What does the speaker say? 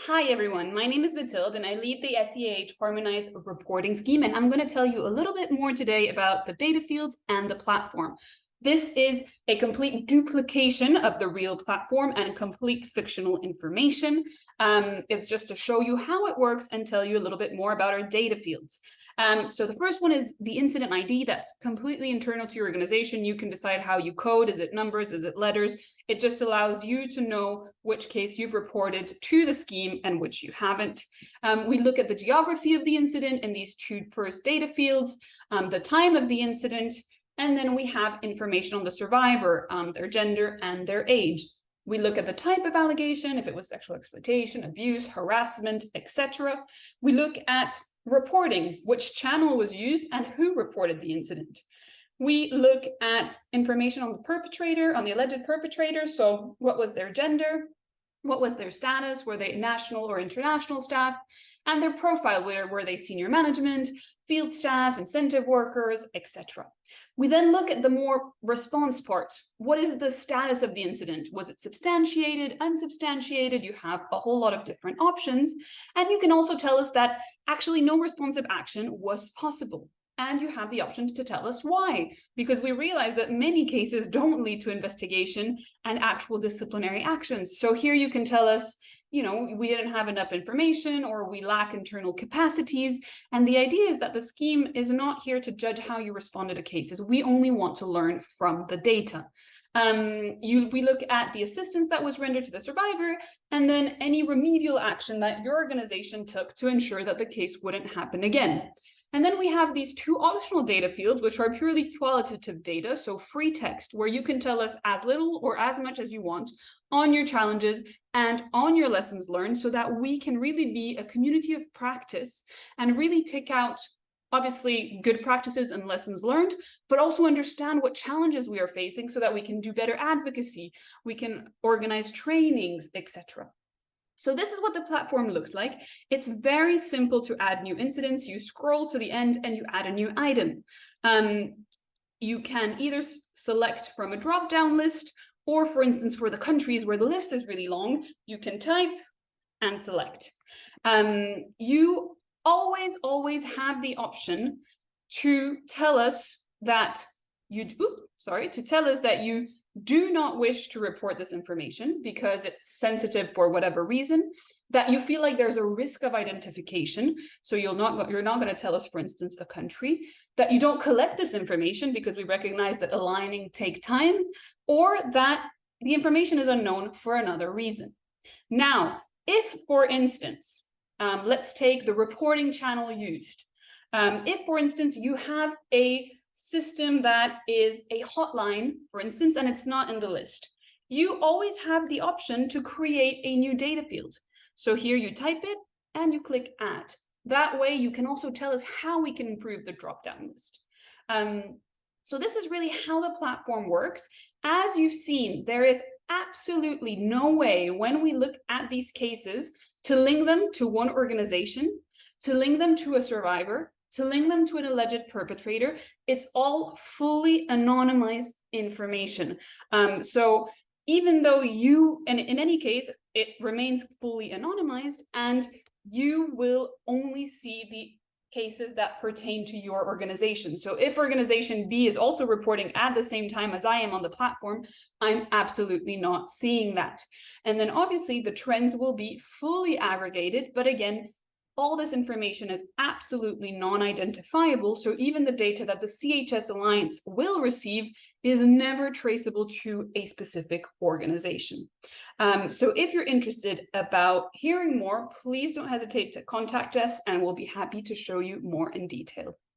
Hi everyone, my name is Mathilde and I lead the SEAH harmonized reporting scheme, and I'm going to tell you a little bit more today about the data fields and the platform. This is a complete duplication of the real platform and complete fictional information. It's just to show you how it works and tell you a little bit more about our data fields. So the first one is the incident ID. That's completely internal to your organization. You can decide how you code. Is it numbers? Is it letters? It just allows you to know which case you've reported to the scheme and which you haven't. We look at the geography of the incident in these two first data fields, the time of the incident, and then we have information on the survivor, their gender and their age. We look at the type of allegation, if it was sexual exploitation, abuse, harassment, etc. We look at reporting, which channel was used and who reported the incident. We look at information on the perpetrator, on the alleged perpetrator. So what was their gender? What was their status? Were they national or international staff? And their profile, were they senior management, field staff, incentive workers, etc. We then look at the more response part. What is the status of the incident? Was it substantiated, unsubstantiated? You have a whole lot of different options. And you can also tell us that actually no responsive action was possible. And you have the option to tell us why, because we realize that many cases don't lead to investigation and actual disciplinary actions. So here you can tell us, we didn't have enough information or we lack internal capacities. And the idea is that the scheme is not here to judge how you responded to cases. We only want to learn from the data. We look at the assistance that was rendered to the survivor, and then any remedial action that your organization took to ensure that the case wouldn't happen again. And then we have these two optional data fields, which are purely qualitative data, so free text, where you can tell us as little or as much as you want on your challenges and on your lessons learned, so that we can really be a community of practice and really take out, obviously, good practices and lessons learned, but also understand what challenges we are facing so that we can do better advocacy, we can organize trainings, etc. So this is what the platform looks like. It's very simple to add new incidents. You scroll to the end and you add a new item. You can either select from a drop-down list, or for instance, for the countries where the list is really long, you can type and select. You always have the option to tell us that you do not wish to report this information because it's sensitive for whatever reason, that you feel like there's a risk of identification, so you're not going to tell us, for instance, the country, that you don't collect this information because we recognize that aligning take time, or that the information is unknown for another reason. Now, if, for instance, let's take the reporting channel used. If, for instance, you have a system that is a hotline, for instance, and it's not in the list, you always have the option to create a new data field. So here you type it and you click add. That way you can also tell us how we can improve the drop-down list. So this is really how the platform works. As you've seen, there is absolutely no way when we look at these cases to link them to one organization, to link them to a survivor, to link them to an alleged perpetrator. It's all fully anonymized information. So even though and in any case, it remains fully anonymized, and you will only see the cases that pertain to your organization. So if organization B is also reporting at the same time as I am on the platform, I'm absolutely not seeing that. And then obviously the trends will be fully aggregated, but again, all this information is absolutely non-identifiable, so even the data that the CHS Alliance will receive is never traceable to a specific organization. So if you're interested about hearing more, please don't hesitate to contact us and we'll be happy to show you more in detail.